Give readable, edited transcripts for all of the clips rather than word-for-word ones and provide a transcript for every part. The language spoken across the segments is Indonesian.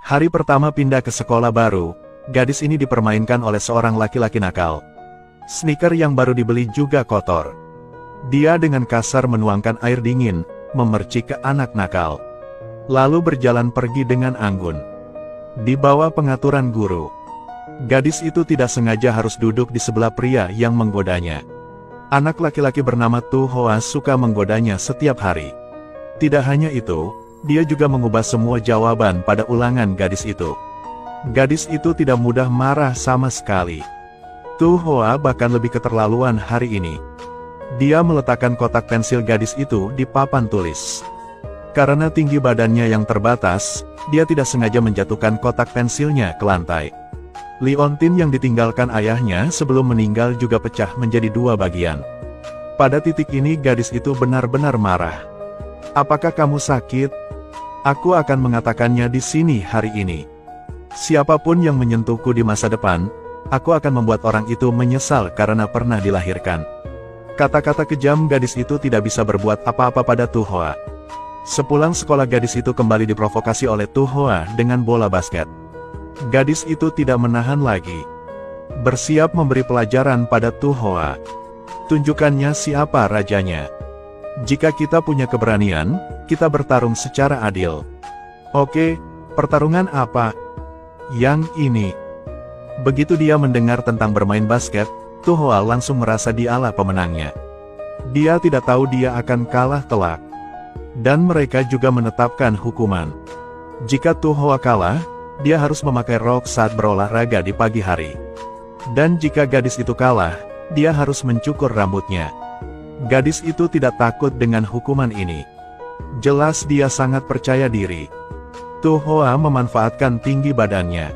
Hari pertama pindah ke sekolah baru, gadis ini dipermainkan oleh seorang laki-laki nakal. Sneaker yang baru dibeli juga kotor. Dia dengan kasar menuangkan air dingin, memercik ke anak nakal. Lalu berjalan pergi dengan anggun. Di bawah pengaturan guru, gadis itu tidak sengaja harus duduk di sebelah pria yang menggodanya. Anak laki-laki bernama Tu Hoa suka menggodanya setiap hari. Tidak hanya itu, dia juga mengubah semua jawaban pada ulangan gadis itu. Gadis itu tidak mudah marah sama sekali. Tu Hoa bahkan lebih keterlaluan hari ini. Dia meletakkan kotak pensil gadis itu di papan tulis. Karena tinggi badannya yang terbatas, dia tidak sengaja menjatuhkan kotak pensilnya ke lantai. Liontin yang ditinggalkan ayahnya sebelum meninggal juga pecah menjadi dua bagian. Pada titik ini gadis itu benar-benar marah. "Apakah kamu sakit? Aku akan mengatakannya di sini hari ini. Siapapun yang menyentuhku di masa depan, aku akan membuat orang itu menyesal karena pernah dilahirkan." Kata-kata kejam gadis itu tidak bisa berbuat apa-apa pada Tu Hoa. Sepulang sekolah gadis itu kembali diprovokasi oleh Tu Hoa dengan bola basket. Gadis itu tidak menahan lagi. Bersiap memberi pelajaran pada Tu Hoa. Tunjukkannya siapa rajanya. Jika kita punya keberanian, kita bertarung secara adil. Oke, pertarungan apa? Yang ini. Begitu dia mendengar tentang bermain basket, Tu Hoa langsung merasa dialah pemenangnya. Dia tidak tahu dia akan kalah telak. Dan mereka juga menetapkan hukuman. Jika Tu Hoa kalah, dia harus memakai rok saat berolahraga di pagi hari. Dan jika gadis itu kalah, dia harus mencukur rambutnya. Gadis itu tidak takut dengan hukuman ini. Jelas dia sangat percaya diri. Tu Hoa memanfaatkan tinggi badannya.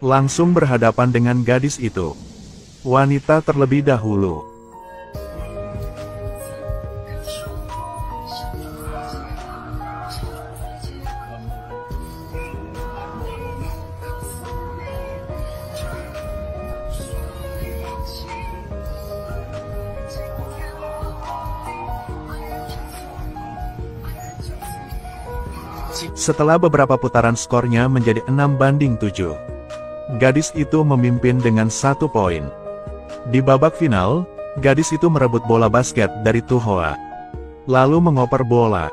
Langsung berhadapan dengan gadis itu. Wanita terlebih dahulu. Setelah beberapa putaran skornya menjadi 6-7. Gadis itu memimpin dengan 1 poin. Di babak final, gadis itu merebut bola basket dari Tu Hoa. Lalu mengoper bola.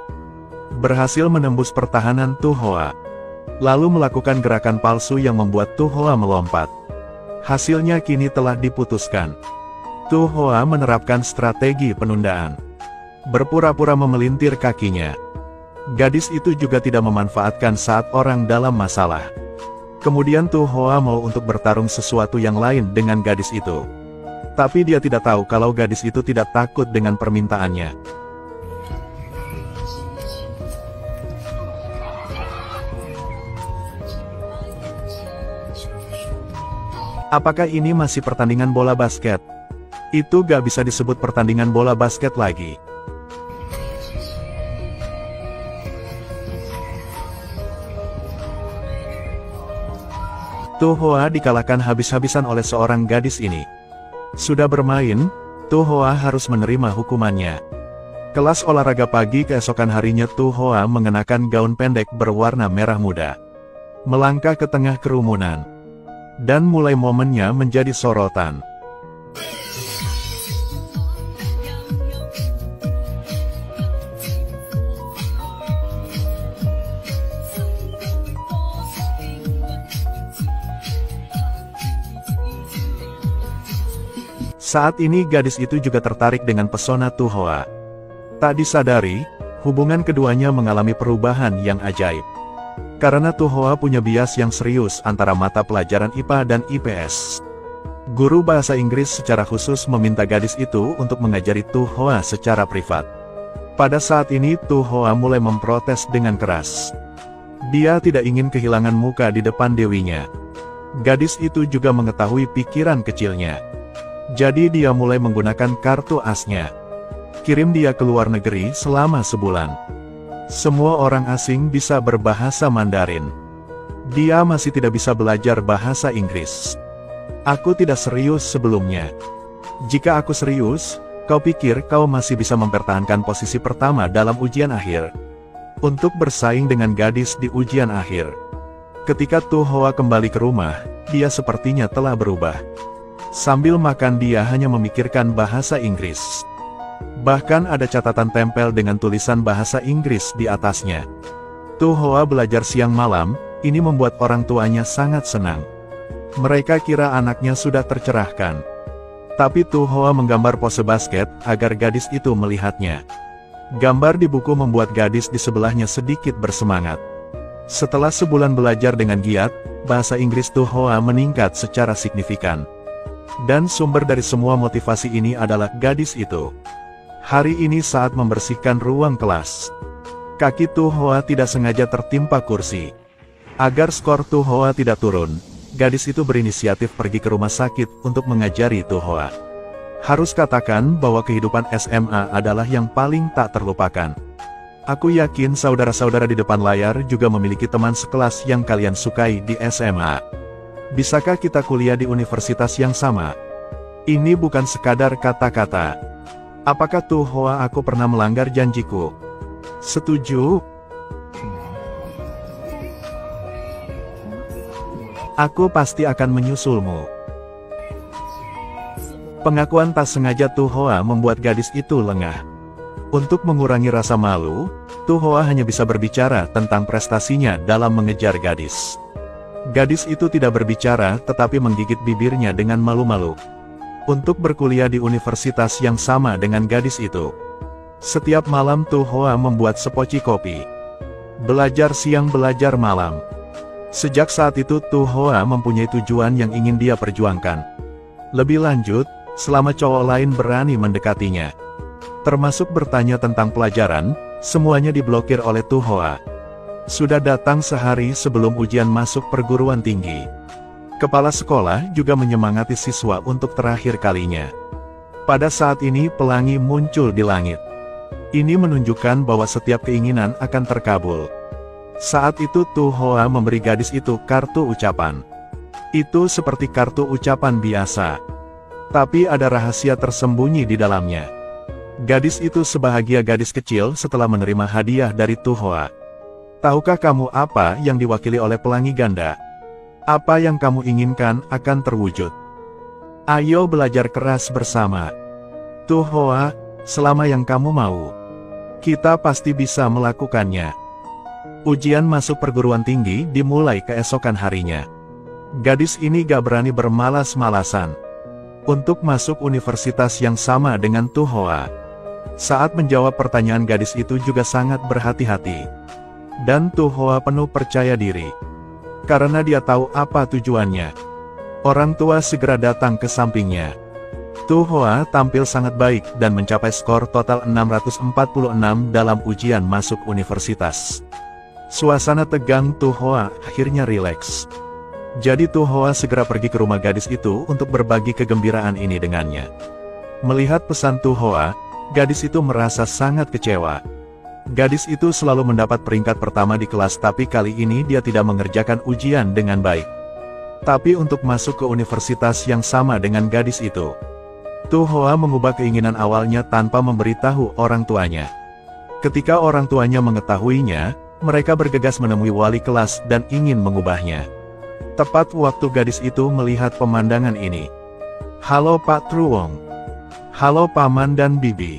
Berhasil menembus pertahanan Tu Hoa. Lalu melakukan gerakan palsu yang membuat Tu Hoa melompat. Hasilnya kini telah diputuskan. Tu Hoa menerapkan strategi penundaan. Berpura-pura memelintir kakinya. Gadis itu juga tidak memanfaatkan saat orang dalam masalah. Kemudian Tu Hoa mau untuk bertarung sesuatu yang lain dengan gadis itu. Tapi dia tidak tahu kalau gadis itu tidak takut dengan permintaannya. Apakah ini masih pertandingan bola basket? Itu gak bisa disebut pertandingan bola basket lagi. Tu Hoa dikalahkan habis-habisan oleh seorang gadis ini. Sudah bermain, Tu Hoa harus menerima hukumannya. Kelas olahraga pagi keesokan harinya Tu Hoa mengenakan gaun pendek berwarna merah muda. Melangkah ke tengah kerumunan. Dan mulai momennya menjadi sorotan. Saat ini gadis itu juga tertarik dengan pesona Tu Hoa. Tak disadari, hubungan keduanya mengalami perubahan yang ajaib. Karena Tu Hoa punya bias yang serius antara mata pelajaran IPA dan IPS. Guru bahasa Inggris secara khusus meminta gadis itu untuk mengajari Tu Hoa secara privat. Pada saat ini Tu Hoa mulai memprotes dengan keras. Dia tidak ingin kehilangan muka di depan dewinya. Gadis itu juga mengetahui pikiran kecilnya. Jadi dia mulai menggunakan kartu asnya. Kirim dia ke luar negeri selama sebulan. Semua orang asing bisa berbahasa Mandarin. Dia masih tidak bisa belajar bahasa Inggris. Aku tidak serius sebelumnya. Jika aku serius, kau pikir kau masih bisa mempertahankan posisi pertama dalam ujian akhir? Untuk bersaing dengan gadis di ujian akhir. Ketika Tu Hoa kembali ke rumah, dia sepertinya telah berubah. Sambil makan dia hanya memikirkan bahasa Inggris. Bahkan ada catatan tempel dengan tulisan bahasa Inggris di atasnya. Tu Hoa belajar siang malam, ini membuat orang tuanya sangat senang. Mereka kira anaknya sudah tercerahkan. Tapi Tu Hoa menggambar pose basket agar gadis itu melihatnya. Gambar di buku membuat gadis di sebelahnya sedikit bersemangat. Setelah sebulan belajar dengan giat, bahasa Inggris Tu Hoa meningkat secara signifikan. Dan sumber dari semua motivasi ini adalah gadis itu. Hari ini saat membersihkan ruang kelas, kaki Tu Hoa tidak sengaja tertimpa kursi. Agar skor Tu Hoa tidak turun, gadis itu berinisiatif pergi ke rumah sakit untuk mengajari Tu Hoa. Harus katakan bahwa kehidupan SMA adalah yang paling tak terlupakan. Aku yakin saudara-saudara di depan layar juga memiliki teman sekelas yang kalian sukai di SMA. Bisakah kita kuliah di universitas yang sama? Ini bukan sekadar kata-kata. Apakah Tu Hoa aku pernah melanggar janjiku? Setuju? Aku pasti akan menyusulmu. Pengakuan tak sengaja Tu Hoa membuat gadis itu lengah. Untuk mengurangi rasa malu, Tu Hoa hanya bisa berbicara tentang prestasinya dalam mengejar gadis. Gadis itu tidak berbicara tetapi menggigit bibirnya dengan malu-malu. Untuk berkuliah di universitas yang sama dengan gadis itu. Setiap malam Tu Hoa membuat sepoci kopi. Belajar siang belajar malam. Sejak saat itu Tu Hoa mempunyai tujuan yang ingin dia perjuangkan. Lebih lanjut, selama cowok lain berani mendekatinya, termasuk bertanya tentang pelajaran, semuanya diblokir oleh Tu Hoa. Sudah datang sehari sebelum ujian masuk perguruan tinggi. Kepala sekolah juga menyemangati siswa untuk terakhir kalinya. Pada saat ini pelangi muncul di langit. Ini menunjukkan bahwa setiap keinginan akan terkabul. Saat itu Tu Hoa memberi gadis itu kartu ucapan. Itu seperti kartu ucapan biasa. Tapi ada rahasia tersembunyi di dalamnya. Gadis itu sebahagia gadis kecil setelah menerima hadiah dari Tu Hoa. Tahukah kamu apa yang diwakili oleh pelangi ganda? Apa yang kamu inginkan akan terwujud. Ayo belajar keras bersama. Tu Hoa, selama yang kamu mau, kita pasti bisa melakukannya. Ujian masuk perguruan tinggi dimulai keesokan harinya. Gadis ini gak berani bermalas-malasan untuk masuk universitas yang sama dengan Tu Hoa. Saat menjawab pertanyaan gadis itu juga sangat berhati-hati. Dan Tu Hoa penuh percaya diri. Karena dia tahu apa tujuannya. Orang tua segera datang ke sampingnya. Tu Hoa tampil sangat baik dan mencapai skor total 646 dalam ujian masuk universitas. Suasana tegang Tu Hoa akhirnya rileks. Jadi Tu Hoa segera pergi ke rumah gadis itu untuk berbagi kegembiraan ini dengannya. Melihat pesan Tu Hoa, gadis itu merasa sangat kecewa. Gadis itu selalu mendapat peringkat pertama di kelas tapi kali ini dia tidak mengerjakan ujian dengan baik. Tapi untuk masuk ke universitas yang sama dengan gadis itu, Tu Hoa mengubah keinginan awalnya tanpa memberitahu orang tuanya. Ketika orang tuanya mengetahuinya, mereka bergegas menemui wali kelas dan ingin mengubahnya. Tepat waktu gadis itu melihat pemandangan ini. Halo Pak Truong. Halo Paman dan Bibi.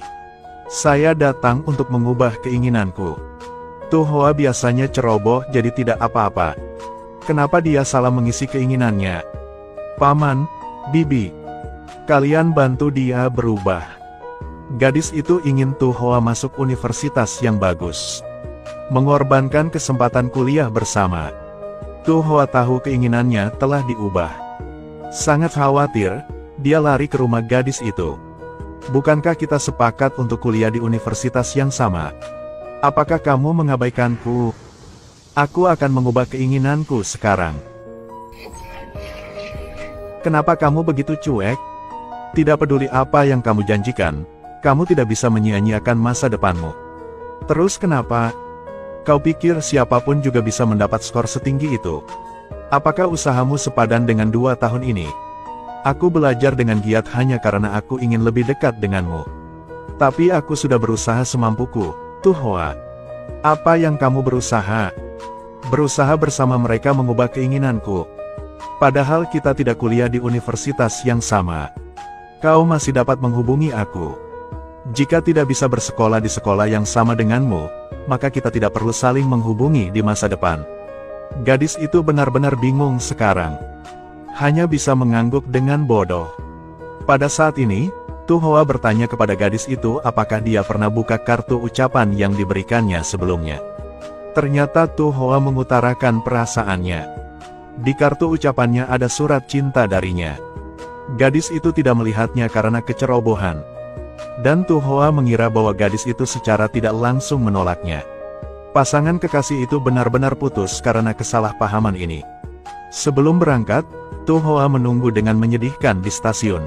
Saya datang untuk mengubah keinginanku. Tu Hoa biasanya ceroboh jadi tidak apa-apa. Kenapa dia salah mengisi keinginannya? Paman, Bibi, kalian bantu dia berubah. Gadis itu ingin Tu Hoa masuk universitas yang bagus. Mengorbankan kesempatan kuliah bersama. Tu Hoa tahu keinginannya telah diubah. Sangat khawatir, dia lari ke rumah gadis itu. Bukankah kita sepakat untuk kuliah di universitas yang sama? Apakah kamu mengabaikanku? Aku akan mengubah keinginanku sekarang. Kenapa kamu begitu cuek? Tidak peduli apa yang kamu janjikan, kamu tidak bisa menyia-nyiakan masa depanmu. Terus kenapa? Kau pikir siapapun juga bisa mendapat skor setinggi itu? Apakah usahamu sepadan dengan 2 tahun ini? Aku belajar dengan giat hanya karena aku ingin lebih dekat denganmu. Tapi aku sudah berusaha semampuku, Tu Hoa. Apa yang kamu berusaha? Berusaha bersama mereka mengubah keinginanku. Padahal kita tidak kuliah di universitas yang sama. Kau masih dapat menghubungi aku. Jika tidak bisa bersekolah di sekolah yang sama denganmu, maka kita tidak perlu saling menghubungi di masa depan. Gadis itu benar-benar bingung sekarang. Hanya bisa mengangguk dengan bodoh. Pada saat ini, Tu Hoa bertanya kepada gadis itu apakah dia pernah buka kartu ucapan yang diberikannya sebelumnya. Ternyata Tu Hoa mengutarakan perasaannya. Di kartu ucapannya ada surat cinta darinya. Gadis itu tidak melihatnya karena kecerobohan. Dan Tu Hoa mengira bahwa gadis itu secara tidak langsung menolaknya. Pasangan kekasih itu benar-benar putus karena kesalahpahaman ini. Sebelum berangkat, Tu Hoa menunggu dengan menyedihkan di stasiun.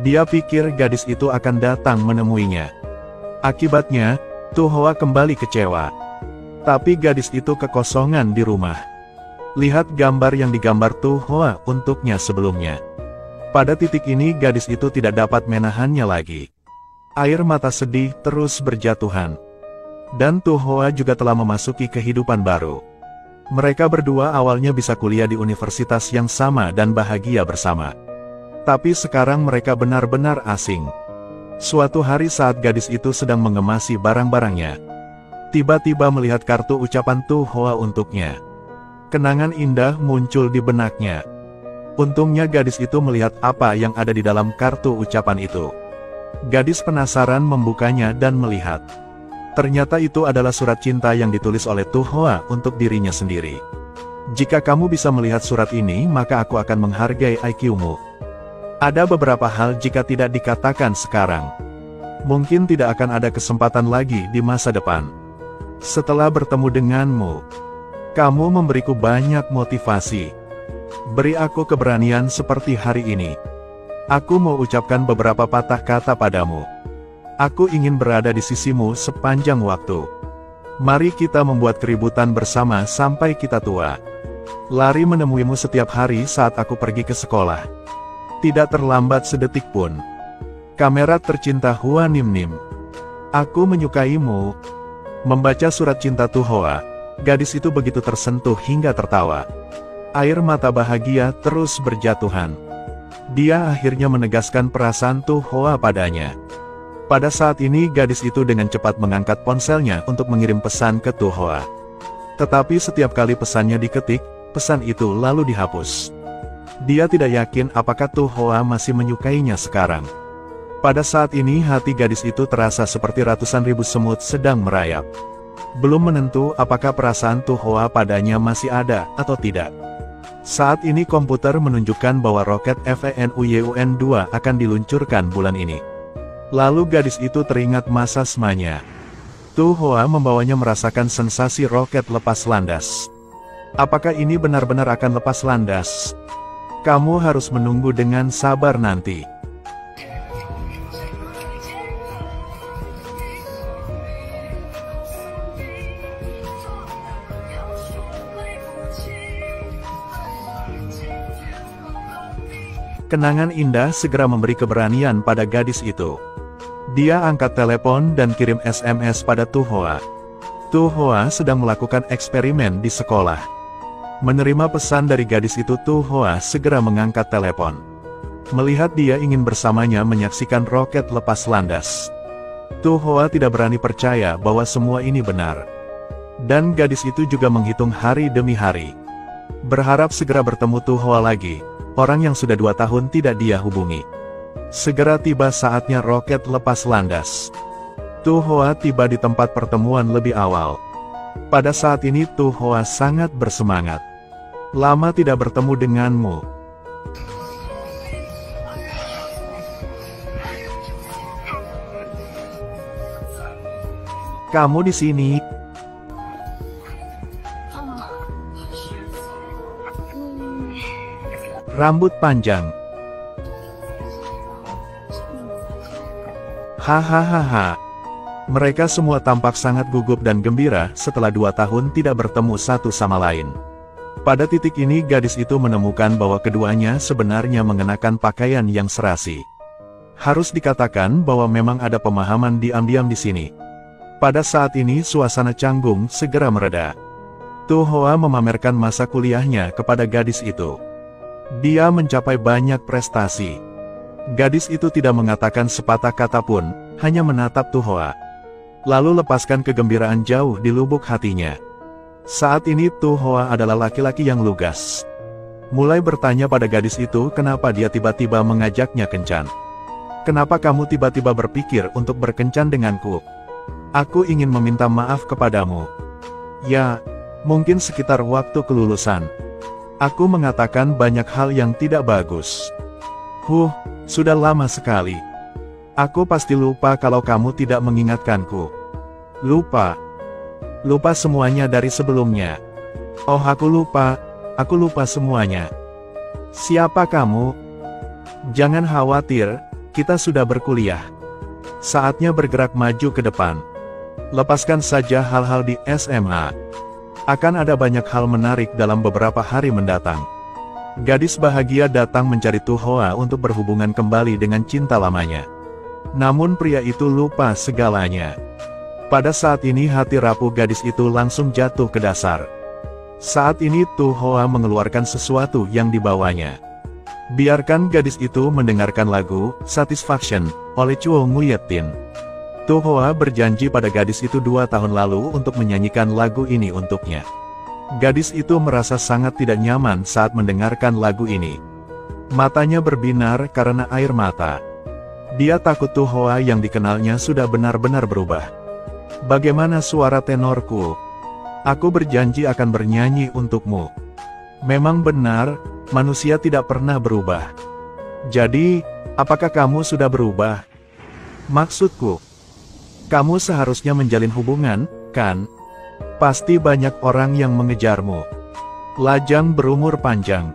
Dia pikir gadis itu akan datang menemuinya. Akibatnya, Tu Hoa kembali kecewa. Tapi gadis itu kekosongan di rumah. Lihat gambar yang digambar Tu Hoa untuknya sebelumnya. Pada titik ini gadis itu tidak dapat menahannya lagi. Air mata sedih terus berjatuhan. Dan Tu Hoa juga telah memasuki kehidupan baru. Mereka berdua awalnya bisa kuliah di universitas yang sama dan bahagia bersama. Tapi sekarang mereka benar-benar asing. Suatu hari saat gadis itu sedang mengemasi barang-barangnya, tiba-tiba melihat kartu ucapan Tu Hoa untuknya. Kenangan indah muncul di benaknya. Untungnya gadis itu melihat apa yang ada di dalam kartu ucapan itu. Gadis penasaran membukanya dan melihat. Ternyata itu adalah surat cinta yang ditulis oleh Tu Hoa untuk dirinya sendiri. Jika kamu bisa melihat surat ini, maka aku akan menghargai IQ-mu. Ada beberapa hal jika tidak dikatakan sekarang, mungkin tidak akan ada kesempatan lagi di masa depan. Setelah bertemu denganmu, kamu memberiku banyak motivasi. Beri aku keberanian seperti hari ini. Aku mau ucapkan beberapa patah kata padamu. Aku ingin berada di sisimu sepanjang waktu. Mari kita membuat keributan bersama sampai kita tua. Lari menemuimu setiap hari saat aku pergi ke sekolah. Tidak terlambat sedetik pun. Kamera tercinta Hua Nim Nim. Aku menyukaimu. Membaca surat cinta Tu Hoa, gadis itu begitu tersentuh hingga tertawa. Air mata bahagia terus berjatuhan. Dia akhirnya menegaskan perasaan Tu Hoa padanya. Pada saat ini gadis itu dengan cepat mengangkat ponselnya untuk mengirim pesan ke Tu Hoa. Tetapi setiap kali pesannya diketik, pesan itu lalu dihapus. Dia tidak yakin apakah Tu Hoa masih menyukainya sekarang. Pada saat ini hati gadis itu terasa seperti ratusan ribu semut sedang merayap. Belum menentu apakah perasaan Tu Hoa padanya masih ada atau tidak. Saat ini komputer menunjukkan bahwa roket FENUYUN-2 akan diluncurkan bulan ini. Lalu gadis itu teringat masa SMA-nya. Tu Hoa membawanya merasakan sensasi roket lepas landas. Apakah ini benar-benar akan lepas landas? Kamu harus menunggu dengan sabar nanti. Kenangan indah segera memberi keberanian pada gadis itu. Dia angkat telepon dan kirim SMS pada Tu Hoa. Tu Hoa sedang melakukan eksperimen di sekolah. Menerima pesan dari gadis itu, Tu Hoa segera mengangkat telepon. Melihat dia ingin bersamanya menyaksikan roket lepas landas. Tu Hoa tidak berani percaya bahwa semua ini benar. Dan gadis itu juga menghitung hari demi hari. Berharap segera bertemu Tu Hoa lagi, orang yang sudah 2 tahun tidak dia hubungi. Segera tiba saatnya roket lepas landas. Tu Hoa tiba di tempat pertemuan lebih awal. Pada saat ini Tu Hoa sangat bersemangat. Lama tidak bertemu denganmu. Kamu di sini. Rambut panjang. Hahaha. Mereka semua tampak sangat gugup dan gembira setelah 2 tahun tidak bertemu satu sama lain. Pada titik ini gadis itu menemukan bahwa keduanya sebenarnya mengenakan pakaian yang serasi. Harus dikatakan bahwa memang ada pemahaman diam-diam di sini. Pada saat ini suasana canggung segera mereda. Tu Hoa memamerkan masa kuliahnya kepada gadis itu. Dia mencapai banyak prestasi. Gadis itu tidak mengatakan sepatah kata pun, hanya menatap Tu Hoa. Lalu lepaskan kegembiraan jauh di lubuk hatinya. Saat ini Tu Hoa adalah laki-laki yang lugas. Mulai bertanya pada gadis itu kenapa dia tiba-tiba mengajaknya kencan. Kenapa kamu tiba-tiba berpikir untuk berkencan denganku? Aku ingin meminta maaf kepadamu. Ya, mungkin sekitar waktu kelulusan. Aku mengatakan banyak hal yang tidak bagus. Sudah lama sekali. Aku pasti lupa kalau kamu tidak mengingatkanku. Lupa semuanya dari sebelumnya. Oh, aku lupa semuanya. Siapa kamu? Jangan khawatir, kita sudah berkuliah. Saatnya bergerak maju ke depan. Lepaskan saja hal-hal di SMA. Akan ada banyak hal menarik dalam beberapa hari mendatang. Gadis bahagia datang mencari Tu Hoa untuk berhubungan kembali dengan cinta lamanya. Namun pria itu lupa segalanya. Pada saat ini hati rapuh gadis itu langsung jatuh ke dasar. Saat ini Tu Hoa mengeluarkan sesuatu yang dibawanya. Biarkan gadis itu mendengarkan lagu Satisfaction oleh Chuo Nguyietin. Tu Hoa berjanji pada gadis itu 2 tahun lalu untuk menyanyikan lagu ini untuknya. Gadis itu merasa sangat tidak nyaman saat mendengarkan lagu ini. Matanya berbinar karena air mata. Dia takut Tu Hoa yang dikenalnya sudah benar-benar berubah. Bagaimana suara tenorku? Aku berjanji akan bernyanyi untukmu. Memang benar, manusia tidak pernah berubah. Jadi, apakah kamu sudah berubah? Maksudku, kamu seharusnya menjalin hubungan, kan? Pasti banyak orang yang mengejarmu. Lajang berumur panjang.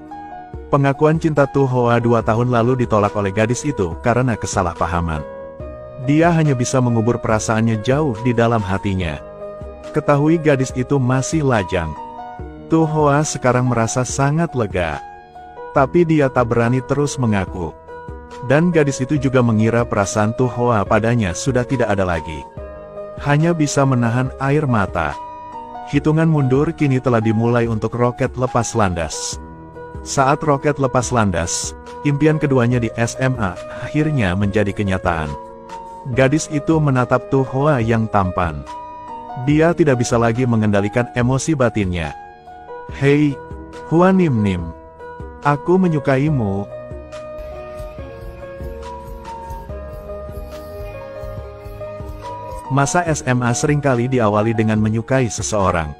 Pengakuan cinta Tu Hoa 2 tahun lalu ditolak oleh gadis itu karena kesalahpahaman. Dia hanya bisa mengubur perasaannya jauh di dalam hatinya. Ketahui gadis itu masih lajang. Tu Hoa sekarang merasa sangat lega. Tapi dia tak berani terus mengaku. Dan gadis itu juga mengira perasaan Tu Hoa padanya sudah tidak ada lagi. Hanya bisa menahan air mata. Hitungan mundur kini telah dimulai untuk roket lepas landas. Saat roket lepas landas, impian keduanya di SMA akhirnya menjadi kenyataan. Gadis itu menatap Tu Hoa yang tampan. Dia tidak bisa lagi mengendalikan emosi batinnya. Hei, Hua Nim Nim. Aku menyukaimu. Masa SMA seringkali diawali dengan menyukai seseorang.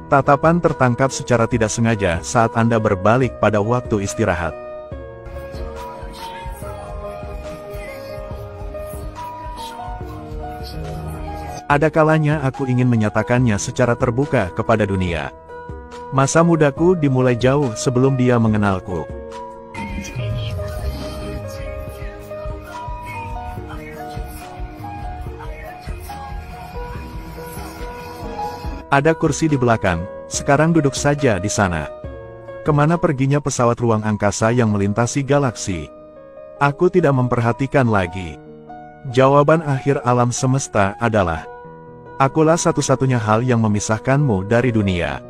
Tatapan tertangkap secara tidak sengaja saat Anda berbalik pada waktu istirahat. Ada kalanya aku ingin menyatakannya secara terbuka kepada dunia. Masa mudaku dimulai jauh sebelum dia mengenalku. Ada kursi di belakang, sekarang duduk saja di sana. Kemana perginya pesawat ruang angkasa yang melintasi galaksi? Aku tidak memperhatikan lagi. Jawaban akhir alam semesta adalah, akulah satu-satunya hal yang memisahkanmu dari dunia.